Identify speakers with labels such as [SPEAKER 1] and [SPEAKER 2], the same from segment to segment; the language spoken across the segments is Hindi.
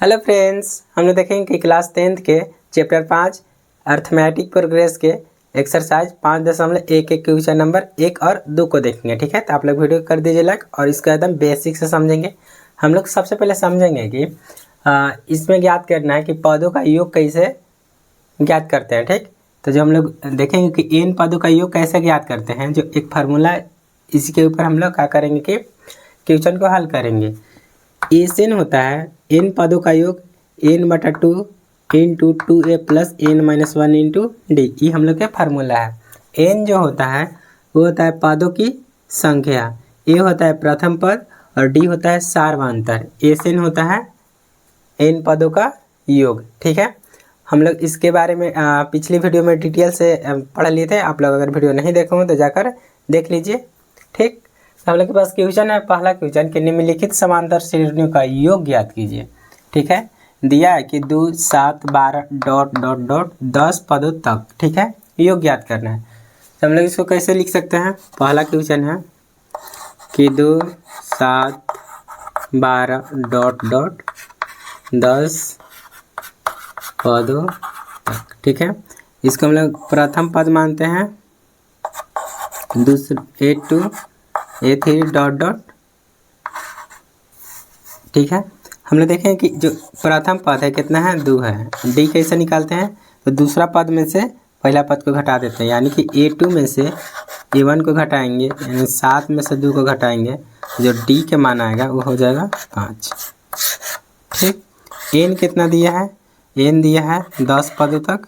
[SPEAKER 1] हेलो फ्रेंड्स, हम लोग देखेंगे कि क्लास 10th के चैप्टर 5 अर्थमेटिक प्रोग्रेस के एक्सरसाइज 5.11 क्वेश्चन नंबर 1 और 2 को देखेंगे। ठीक है, तो आप लोग वीडियो कर दीजिए लाइक और इसको एकदम बेसिक से समझेंगे। हम लोग सबसे पहले समझेंगे कि इसमें ज्ञात करना है कि पदों का योग कैसे ज्ञात करते हैं। ठीक, तो जो हम लोग देखेंगे कि इन पदों का योग कैसे ज्ञात करते हैं, जो एक फार्मूला इसके ऊपर हम लोग क्या करेंगे कि क्वेश्चन को हल करेंगे। एन होता है एन पदों का योग n/2 into 2a plus n-1 into D. ये हम लोग का फार्मूला है। एन जो होता है वो होता है पदों की संख्या, ए होता है प्रथम पद और डी होता है सार्वधातुक। एन होता है एन पदों का योग। ठीक है, हम लोग इसके बारे में पिछली वीडियो में डिटेल से पढ़ लिए थे। आप लोग अगर वीडियो नहीं देखे हो तो जाकर देख लीजिए। ठीक, हम लोग के पास क्वेश्चन है, पहला क्वेश्चन कि निम्नलिखित समांतर श्रेणियों का योग ज्ञात कीजिए। ठीक है, दिया है कि 2, 7, 12 ... 10 पदों तक। ठीक है, योग ज्ञात करना है। तो हम लोग इसको कैसे लिख सकते हैं। पहला क्वेश्चन है कि 2, 7, 12 ... 10 पदों तक। ठीक है, इसको हम लोग प्रथम पद मानते हैं, दूसरे A2 A3 ... ठीक है, हम लोग देखें कि जो प्रथम पद है कितना है, 2 है। डी कैसे निकालते हैं, तो दूसरा पद में से पहला पद को घटा देते हैं, यानी कि A2 में से A1 को घटाएंगे, यानी 7 में से 2 को घटाएंगे, जो डी के मान आएगा वो हो जाएगा 5। ठीक, एन कितना दिया है, एन दिया है 10 पदों तक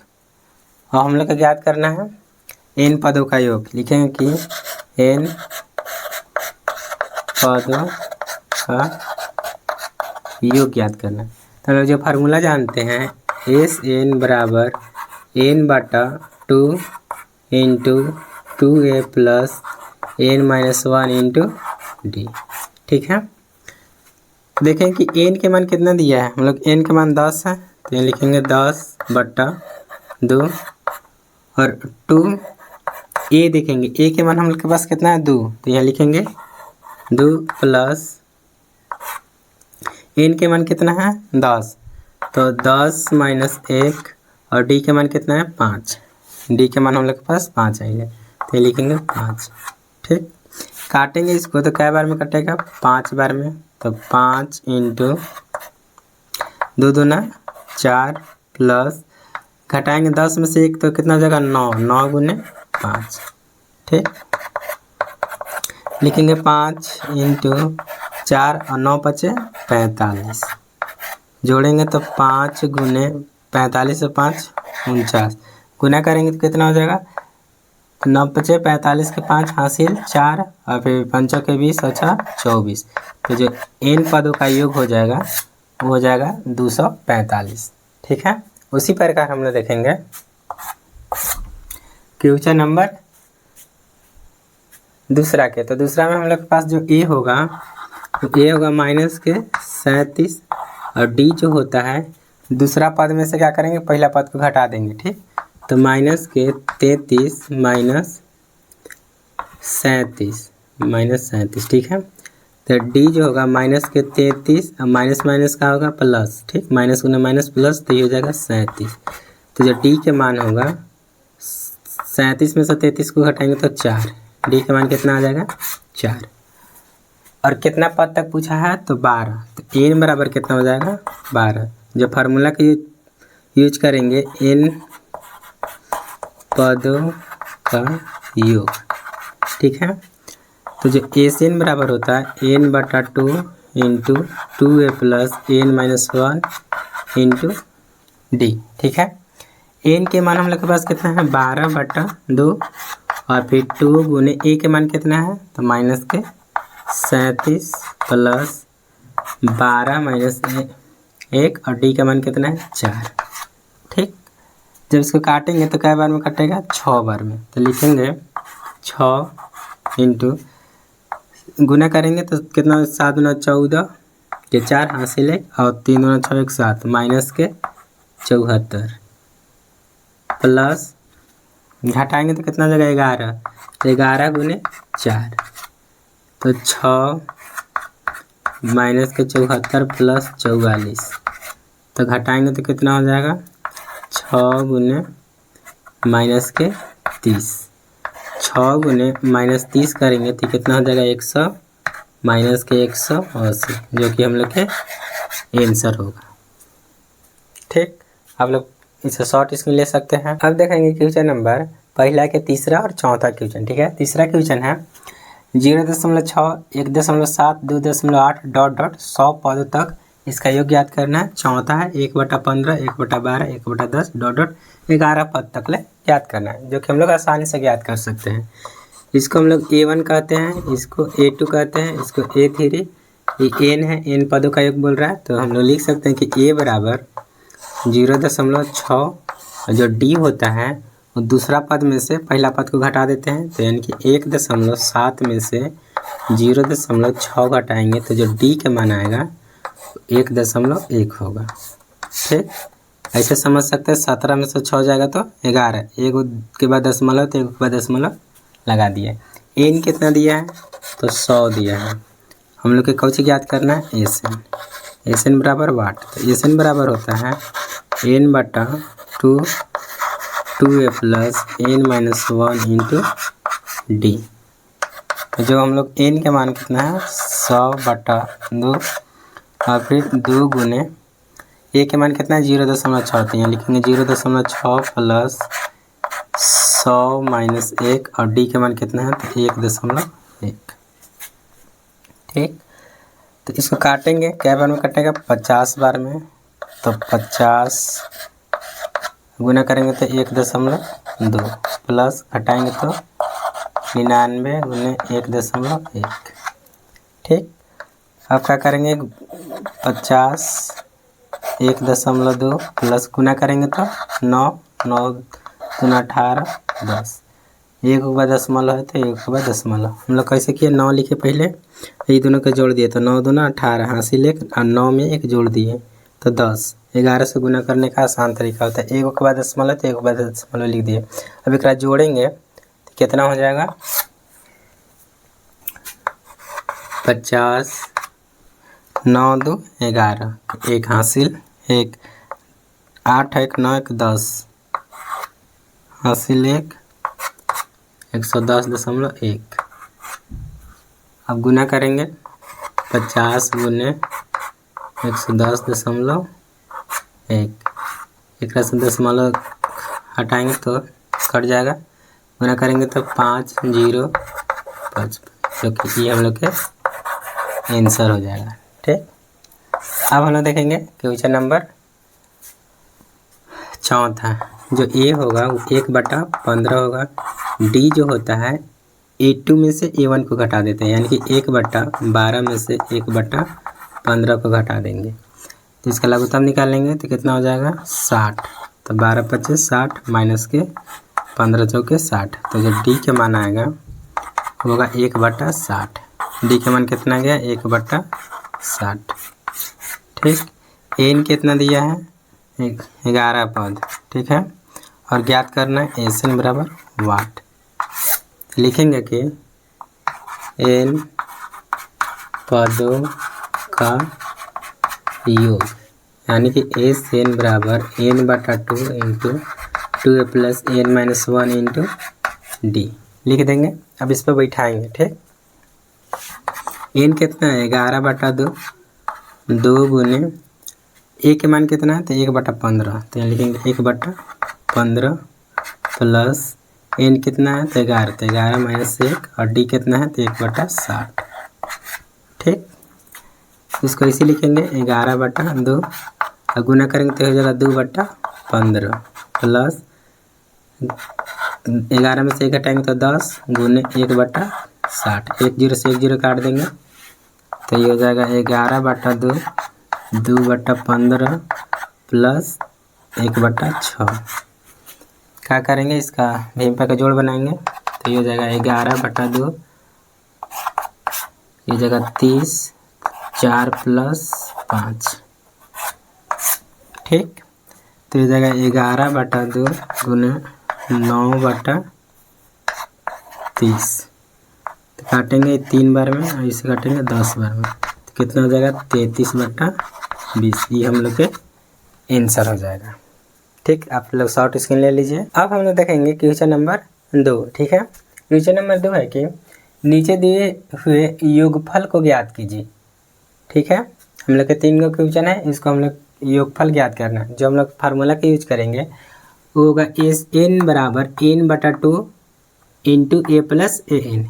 [SPEAKER 1] और हम लोग को ज्ञात करना है एन पदों का योग। लिखेंगे कि एन पदों का योग ज्ञात करना। तो हम जो फार्मूला जानते हैं, SN बराबर n/2 into 2a plus n-1 into D. ठीक है, देखें कि n के मान कितना दिया है, हम लोग n के मान 10 है, तो ये लिखेंगे 10/2 और 2a देखेंगे, a के मान हम लोग के पास कितना है 2, तो यहाँ लिखेंगे 2 प्लस एन के मान कितना है 10, तो 10 - 1 और डी के मान कितना है 5। डी के मान हम लोग के पास 5 आएंगे, तो ये लिखेंगे 5। ठीक, काटेंगे इसको तो कै बार में कटेगा, 5 बार में। तो 5 इंटू 2 दूना 4 प्लस घटाएंगे 10 में से 1 तो कितना हो जाएगा 9, 9 गुने 5। ठीक, लिखेंगे 5 इंटू 4 और 9 बचे 45, जोड़ेंगे तो 5 गुने 45 और 5 49, गुना करेंगे तो कितना हो जाएगा 9 बचे 45 के 5 हासिल 4 और फिर 5 के 20 और 6 24। तो जो एन पदों का योग हो जाएगा वो हो जाएगा 245। ठीक है, उसी प्रकार हम लोग देखेंगे क्वेश्चन नंबर दूसरा के। तो दूसरा में हम लोग के पास जो ए होगा तो ए होगा -37 और डी जो होता है दूसरा पद में से क्या करेंगे, पहला पद को घटा देंगे। ठीक, तो -33 -37 ठीक है, तो डी जो होगा -33 और माइनस का होगा प्लस। ठीक, माइनस गुना माइनस प्लस, तो ये हो जाएगा 37। तो जो डी के मान होगा 37 में से 33 को घटाएंगे तो 4, डी के मान कितना आ जाएगा 4। और कितना पद तक पूछा है, तो 12, तो एन बराबर कितना हो जाएगा 12। जो फार्मूला का यूज करेंगे एन पदों का योग। ठीक है, तो जो एन बराबर होता है n/2 into 2a plus n-1 into D. ठीक है, एन के मान हम लोग के पास कितना है 12/2 और फिर 2 गुने ए के मान कितना है, तो -37 प्लस 12 - 1 और डी का मान कितना है 4। ठीक, जब इसको काटेंगे तो कै बार में कटेगा 6 बार में, तो लिखेंगे 6 इंटू गुना करेंगे तो कितना 7 × 14 के 4 हासिल है और 3 × 6 = 7 माइनस के 74 प्लस घटाएंगे तो कितना हो जाएगा 11, तो 11 गुने 4, तो 6 माइनस के 74 प्लस 44 तो घटाएंगे तो कितना हो जाएगा 6 गुने माइनस के 30। 6 गुने माइनस 30 करेंगे तो कितना हो जाएगा 100 माइनस के 180, जो कि हम लोग के आंसर होगा। ठीक, आप लोग इसे शॉर्ट इसमें ले सकते हैं। अब देखेंगे क्वेश्चन नंबर पहला के तीसरा और चौथा क्वेश्चन। ठीक है, तीसरा क्वेश्चन है 0.6, 1.7, 2.8 डॉट डॉट 100 पदों तक इसका योग ज्ञात करना है। चौथा है 1/15, 1/12, 1/10 डॉट डॉट 11 पद तक ले ज्ञात करना है, जो कि हम लोग आसानी से ज्ञात कर सकते हैं। इसको हम लोग A1 कहते हैं, इसको A2 कहते हैं, इसको A3, ये n है, n पदों का योग बोल रहा है। तो हम लोग लिख सकते हैं कि A बराबर 0.6 और जो D होता है वो दूसरा पद में से पहला पद को घटा देते हैं, तो यानी कि 1.7 में से 0.6 घटाएंगे तो जो D के मान आएगा 1.1 होगा। ठीक, ऐसे समझ सकते हैं। 17 में से 6 जाएगा तो 11, एक के बाद दशमलव तो एक के बाद दशमलव लगा दिया। n कितना दिया है तो 100 दिया है। हम लोग के कौन ज्ञात करना है एस बराबर वाट। तो एस बराबर होता है n/2 2a plus n-1 into D. तो जो हम लोग n के मान कितना है 100/2 और फिर 2 गुने a के मान कितना है 0.6 होते हैं, लिखेंगे 0.6 प्लस 100 माइनस 1 और d के मान कितना है तो 1.1। ठीक, तो इसको काटेंगे, क्या बार में कटेगा 50 बार में। तो 50 गुना करेंगे तो 1.2 प्लस घटाएंगे तो 99 गुने 1.1। ठीक, अब क्या करेंगे 50 1.2 प्लस गुना करेंगे तो 9 9 18 10, एक के बाद दशमलव है तो एक के बाद दशमलव। हम लोग कैसे किए 9 लिखे पहले, ये दोनों को जोड़ दिए तो 9 दूना 18 हासिल 1 और 9 में 1 जोड़ दिए तो 10। 11 से गुना करने का आसान तरीका होता है, एक के बाद दशमलव तो एक के बाद दशमलव लिख दिए। अब एक जोड़ेंगे तो कितना हो जाएगा 50 9 2 11, एक हासिल 1 8 1 9 1 10 हासिल 1 110.1। अब गुना करेंगे 50 गुने 110.1, एक से दशमलव हटाएंगे तो कट जाएगा। गुना करेंगे तो 5055, जो कि ये हम लोग के आंसर हो जाएगा। ठीक, अब हम लोग देखेंगे क्वेश्चन नंबर चौथा। जो A होगा वो 1/15 होगा। D जो होता है A2 में से A1 को घटा देते हैं, यानी कि 1/12 में से 1/15 को घटा देंगे। तो इसका लघुत्तम निकालेंगे तो कितना हो जाएगा 60। तो 12 25 60 माइनस के 15 चौके 60। तो जो D के मान आएगा होगा 1/60। D के मान कितना गया 1/60। ठीक, n कितना दिया है 11 पद। ठीक है, और ज्ञात करना है एन बराबर वाट। लिखेंगे कि n पदों का योग, यानी कि एन बराबर n/2 into 2a plus n-1 into D लिख देंगे। अब इस पर बैठाएंगे। ठीक, n कितना है 11/2, 2 गुने a के मान कितना है तो 1/15, तो यहाँ लिखेंगे 1/15 प्लस n कितना है तो 11, तो 11 माइनस 1 और d कितना है तो 1/60। ठीक, इसको इसी लिखेंगे 11/2 और गुना करेंगे तो हो जाएगा 2/15 प्लस 11 में से 1 घटाएंगे तो 10 गुने 1/60। 1 0 से 1 0 काट देंगे तो ये हो जाएगा 11/2 2/15 प्लस 1/6। क्या करेंगे इसका भिन्नता का जोड़ बनाएंगे तो ये हो जाएगा 11/2, ये जगह 30 4 प्लस 5। ठीक, तो ये जगह 11/2 गुने 9/30। तो काटेंगे 3 बार में और इसे काटेंगे 10 बार में, तो कितना हो जाएगा 33/20। ये हम लोग के आंसर हो जाएगा। ठीक, आप लोग शॉर्ट स्क्रीन ले लीजिए। अब हम लोग देखेंगे क्वेश्चन नंबर 2। ठीक है, क्वेश्चन नंबर 2 है कि नीचे दिए हुए योगफल को ज्ञात कीजिए। ठीक है, हम लोग के 3 गो क्वेश्चन है, इसको हम लोग योगफल ज्ञात करना है। जो हम लोग फार्मूला का यूज करेंगे वो होगा n बराबर n/2 into a plus a n.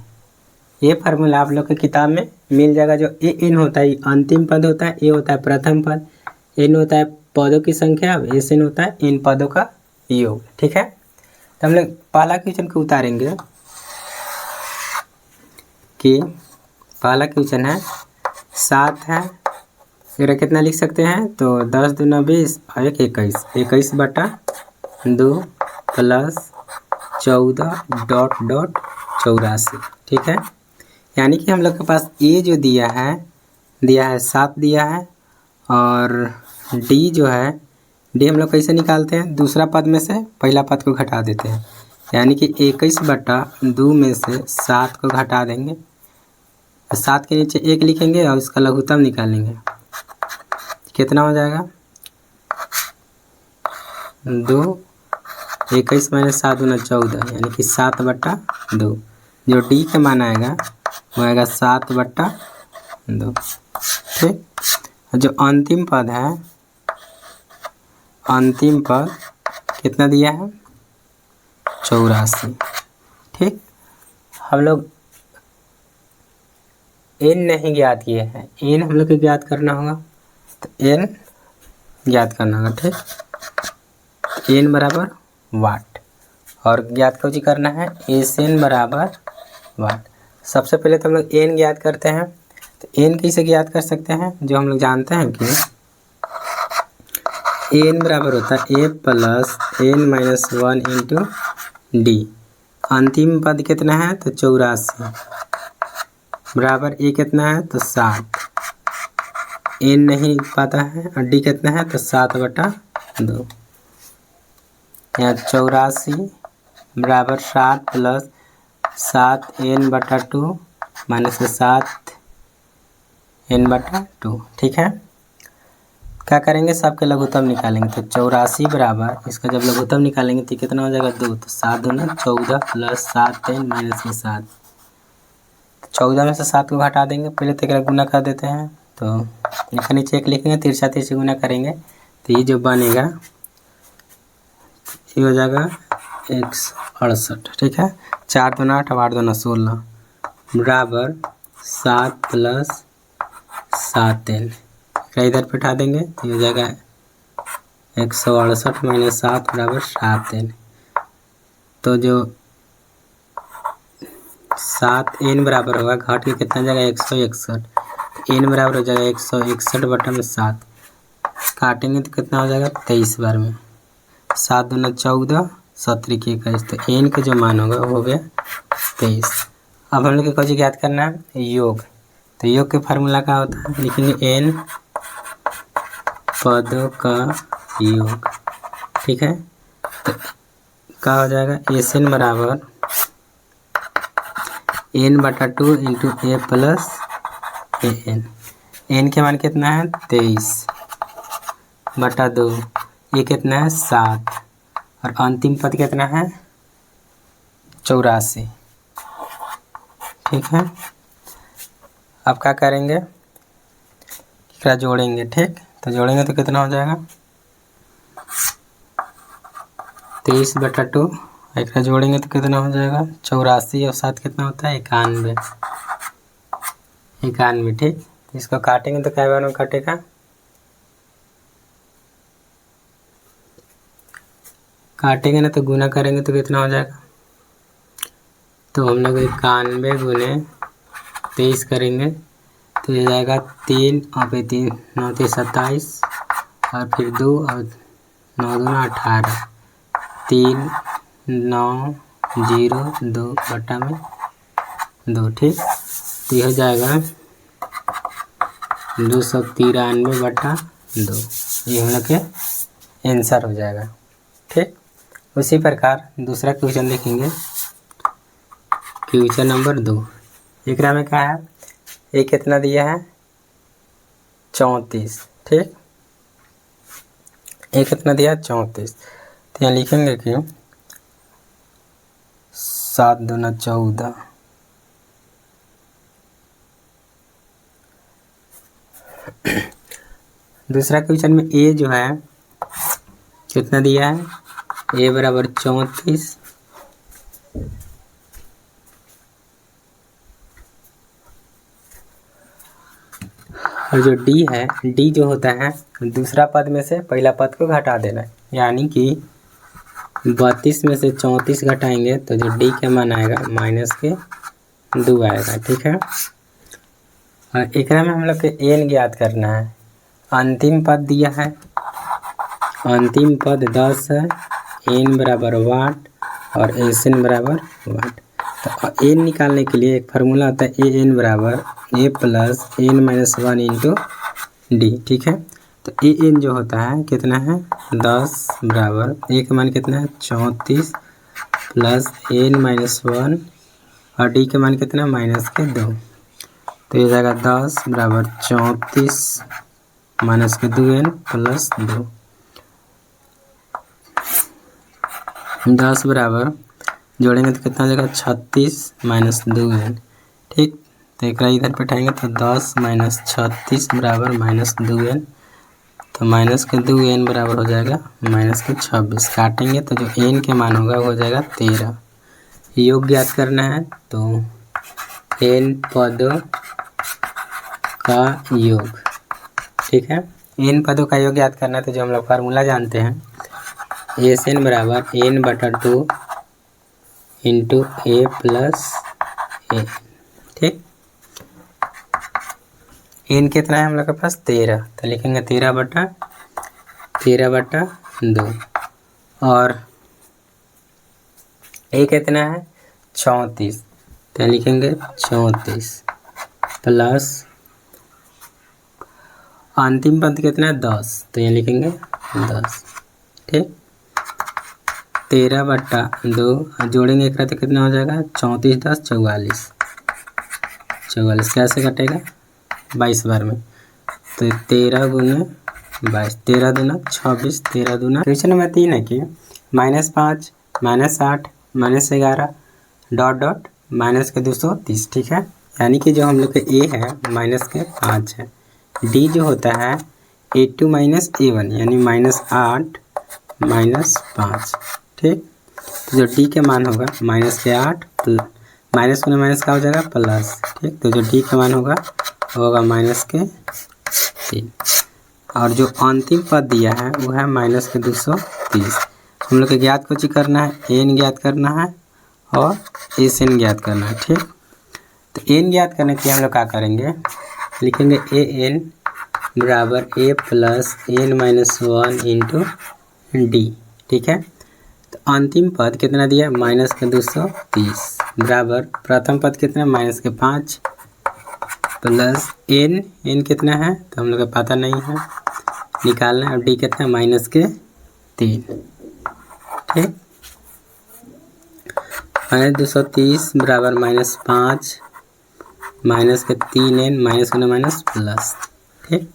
[SPEAKER 1] ये फार्मूला आप लोग के किताब में मिल जाएगा। जो ए एन होता है अंतिम पद होता है, ए होता है प्रथम पद, एन होता है पदों की संख्या, एस एन होता है इन पदों का योग। ठीक है, तो हम लोग पहला क्वेश्चन को उतारेंगे कि पहला क्वेश्चन है 7 है, फिर कितना लिख सकते हैं तो 10 दूना 20 और 1 21, 21/2 प्लस 14 ... 84। ठीक है, यानी कि हम लोग के पास ए जो दिया है 7 दिया है, और डी जो है डी हम लोग कैसे निकालते हैं, दूसरा पद में से पहला पद को घटा देते हैं, यानी कि 21/2 में से 7 को घटा देंगे, 7 के नीचे 1 लिखेंगे और इसका लघुत्तम निकालेंगे। कितना हो जाएगा 2, 21 - 7 × 14, यानी कि 7/2। जो डी का मान आएगा वो आएगा 7/2। ठीक, जो अंतिम पद है, अंतिम पद कितना दिया है 84। ठीक, हम लोग एन नहीं ज्ञात किए हैं, एन हम लोग को ज्ञात करना होगा, तो एन ज्ञात करना होगा। ठीक, एन बराबर वाट, और ज्ञात को जी करना है एस एन बराबर वाट। सबसे पहले तो हम लोग एन ज्ञात करते हैं, तो एन कैसे ज्ञात कर सकते हैं, जो हम लोग जानते हैं कि एन बराबर होता है ए प्लस n - 1 इंटू डी। अंतिम पद कितना है तो 84 बराबर ए कितना है तो 7, एन नहीं पाता है, और डी कितना है तो 7/2। यहाँ 84 बराबर 7 प्लस 7n/2 माइनस 7n/2। ठीक है, क्या करेंगे, सबके लघुत्तम निकालेंगे, तो 84 बराबर इसका जब लघुत्तम निकालेंगे तो कितना हो जाएगा 2, तो 7 दूना 14 प्लस 7n माइनस 7। 14 में से 7 को घटा देंगे, पहले तो एक गुना कर देते हैं, तो यहाँ नीचे 1 लिखेंगे, तिरछा तिरछी गुना करेंगे, तो ये जो बनेगा ये हो जाएगा 168। ठीक है, 4 दूना 8 और 8 दूना 16 बराबर 7 प्लस 7n। इधर बैठा देंगे तो ये हो जाएगा 168 - 7 बराबर 7n। तो जो 7n बराबर होगा, घट के कितना जाएगा 161, n बराबर हो जाएगा 161/7। काटेंगे तो कितना हो जाएगा 23 बार में, 7 दूना 14 17 के 21, तो n का जो मान होगा वो हो गया 23। अब हम लोग को कुछ ज्ञात करना है योग, तो योग के फार्मूला क्या होता है, लिखेंगे n पदों का योग। ठीक है, तो क्या हो जाएगा एस एन बराबर n/2 into A plus a N. N के मान कितना है 23/2, ये कितना है 7, और अंतिम पद कितना है 84। ठीक है, अब क्या करेंगे, क्या जोड़ेंगे। ठीक, तो जोड़ेंगे तो कितना हो जाएगा 23/2, एक जोड़ेंगे तो कितना हो जाएगा 84 और 7 कितना होता है 91। ठीक, इसको काटेंगे तो क्या बार में कटेगा, काटेंगे ना तो गुना करेंगे तो कितना हो जाएगा, तो हम लोग 91 गुने 23 करेंगे तो ये जाएगा 3 और 3 9 3 27, और फिर 2 और 9 दूना 18, 3 9 0 2 बटा में 2। ठीक, तो यह हो जाएगा 293/2, ये हम लोग के आंसर हो जाएगा। ठीक, उसी प्रकार दूसरा क्वेश्चन देखेंगे, क्वेश्चन नंबर 2। एक में क्या है, ये कितना दिया है 34। ठीक, ए कितना दिया 34, तो यहाँ लिखेंगे कि 7 दूना 14, दूसरा क्वेश्चन में ए जो है कितना दिया है, ए बराबर 34 और जो डी है, डी जो होता है दूसरा पद में से पहला पद को घटा देना है, यानी कि 32 में से 34 घटाएंगे तो जो डी का मान आएगा -2 आएगा। ठीक है, और एक में हम लोग के एन ज्ञात करना है। अंतिम पद दिया है, अंतिम पद 10 है, एन बराबर वाट और एस एन बराबर वाट। तो एन निकालने के लिए एक फार्मूला होता है, ए एन बराबर A plus N minus 1 into D. ठीक है, तो ए एन जो होता है कितना है 10 बराबर ए का मान कितना है 34 प्लस एन माइनस 1 और डी का मान कितना -2। तो ये जाएगा 10 बराबर 34 -2n प्लस 2। 10 बराबर जोड़ेंगे तो कितना हो जाएगा 36 -2n। ठीक, तो एक इधर बैठाएंगे तो 10 - 36 बराबर -2n, तो -2n बराबर हो जाएगा -26। काटेंगे तो जो n के मान होगा वो हो जाएगा 13। योग ज्ञात करना है, तो n पदों का योग। ठीक है, n पदों का योग ज्ञात करना है, तो जो हम लोग फार्मूला जानते हैं, एस एन बराबर n/2 इंटू ए प्लस ए। ठीक, एन कितना है हम लोग के पास 13, तो लिखेंगे 13/2 और ए कितना है 34, तो लिखेंगे 34 प्लस अंतिम पद कितना है 10, तो यहाँ लिखेंगे 10। ठीक, 13/2 जोड़ेंगे एक तो कितना हो जाएगा 34 × 10 = 44। कैसे कटेगा 22 बार में, तो 13 × 22, 13 दूना 26, 13 दूना। क्वेश्चन नंबर 3 है कि -5 -8 -11 डॉट -230। ठीक है, यानी कि जो हम लोग के ए है -5 है, डी जो होता है A2 - A1 यानी -8 -5। ठीक, तो जो डी का मान होगा -8 माइनस में माइनस का हो जाएगा प्लस। ठीक, तो जो डी का मान होगा -3 और जो अंतिम पद दिया है वो है -230। हम लोग के ज्ञात को चीज करना है, एन ज्ञात करना है और एस एन ज्ञात करना है। ठीक, तो एन ज्ञात करने के लिए हम लोग क्या करेंगे, लिखेंगे ए एन बराबर A plus N -1 into D. ठीक है, तो अंतिम पद कितना दिया -230 बराबर प्रथम पद कितना -5 प्लस एन कितना है तो हम लोग का पता नहीं है, निकालना है। और डी कितना -3। ठीक, -230 बराबर -5 -3n माइनस प्लस। ठीक,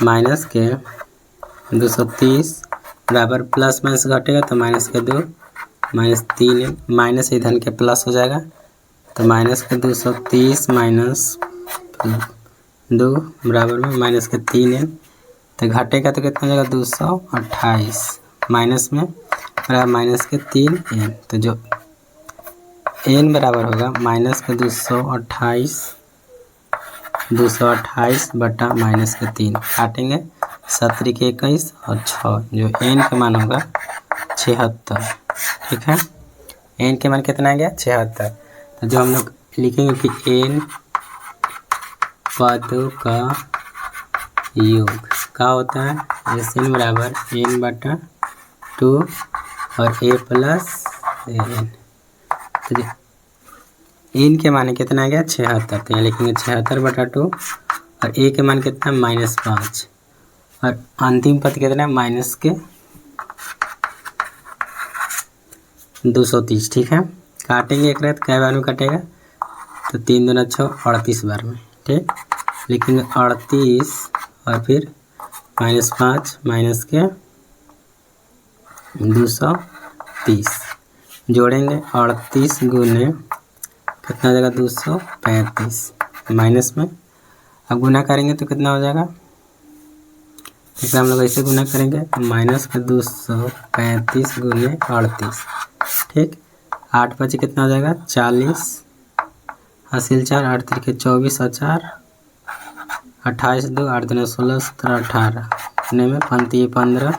[SPEAKER 1] -230 बराबर प्लस माइनस घटेगा तो -2 -3n माइनस इधर के प्लस हो जाएगा, तो -230 -2 बराबर में -3n, तो घटेगा तो कितना हो जाएगा 228 माइनस में बराबर -3n, तो जो n बराबर होगा -228 बटा -3 काटेंगे 7 के 21 और 6, जो n का मान होगा 76। ठीक है, n के मान कितना आ गया 76। तो जो हम लोग लिखेंगे कि n पदों का योग क्या होता है, एस एन बराबर n/2 और a प्लस n। तो n के मान कितना आ गया 76, तो यहाँ लिखेंगे 76/2 और a के मान कितना -5 और अंतिम पद कितना है -230। ठीक है, काटेंगे एक रात कै बार में कटेगा, तो 3 दूना 6 38 बार में। ठीक, लिखेंगे 38 और फिर -5 माइनस के 230 जोड़ेंगे 38 गुने कितना हो जाएगा 235 माइनस में अब गुना करेंगे तो कितना हो जाएगा। इसे हम लोग ऐसे गुना करेंगे माइनस का 235 गुने 38 ठीक। 8 बचे कितना हो जाएगा 40 हासिल 4 8 तिरके 24 और 4 28 2 8 दूनी 16 17 18 इतने में पंती 15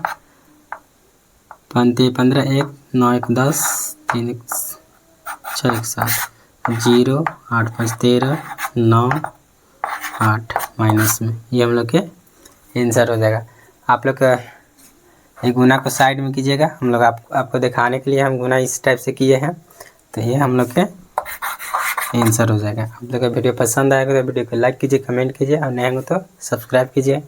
[SPEAKER 1] 1 9 1 10 3 1 6 1 7 0 8 5 13 9 8 माइनस में ये हम लोग के आंसर हो जाएगा। आप लोग ये गुना को साइड में कीजिएगा। हम लोग आपको दिखाने के लिए हम गुना इस टाइप से किए हैं तो ये हम लोग के आंसर हो जाएगा। आप लोग का वीडियो पसंद आएगा तो वीडियो को लाइक कीजिए, कमेंट कीजिए और नए हो तो सब्सक्राइब कीजिए।